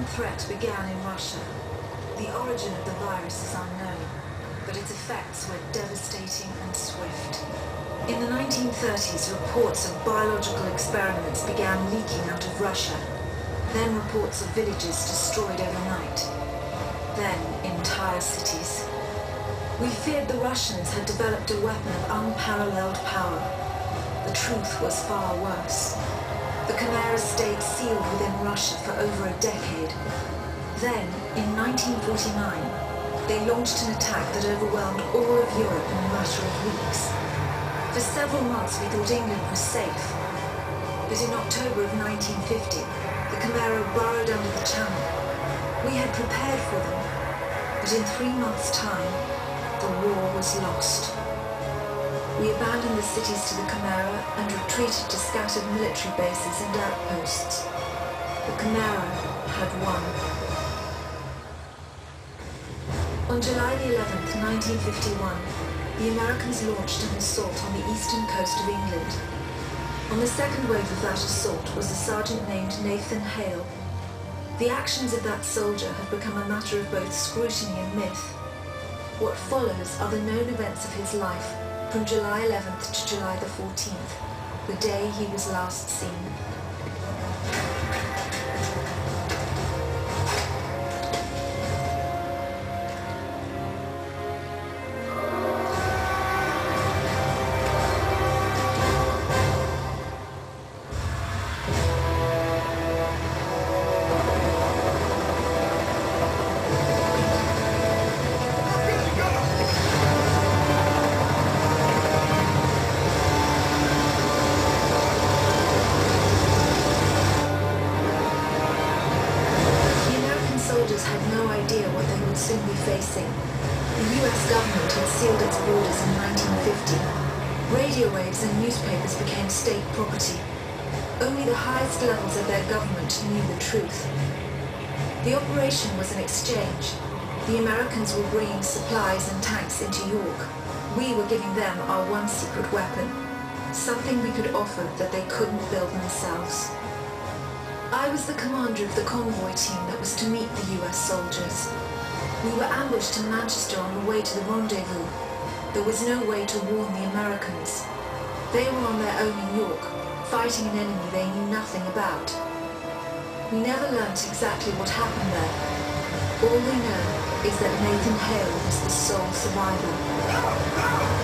unknown threat began in Russia. The origin of the virus is unknown, but its effects were devastating and swift. In the 1930s, reports of biological experiments began leaking out of Russia. Then reports of villages destroyed overnight. Then entire cities. We feared the Russians had developed a weapon of unparalleled power. The truth was far worse. The Chimera stayed sealed within Russia for over a decade. Then, in 1949, they launched an attack that overwhelmed all of Europe in a matter of weeks. For several months we thought England was safe. But in October of 1950, the Chimera burrowed under the Channel. We had prepared for them, but in 3 months' time, the war was lost. We abandoned the cities to the Chimera and retreated to scattered military bases and outposts. The Chimera had won. On July the 11th, 1951, the Americans launched an assault on the eastern coast of England. On the second wave of that assault was a sergeant named Nathan Hale. The actions of that soldier have become a matter of both scrutiny and myth. What follows are the known events of his life from July 11th to July the 14th, the day he was last seen. State property. Only the highest levels of their government knew the truth. The operation was an exchange. The Americans were bringing supplies and tanks into York. We were giving them our one secret weapon, something we could offer that they couldn't build themselves. I was the commander of the convoy team that was to meet the US soldiers. We were ambushed in Manchester on the way to the rendezvous. There was no way to warn the Americans. They were on their own in York, fighting an enemy they knew nothing about. We never learnt exactly what happened there. All we know is that Nathan Hale was the sole survivor.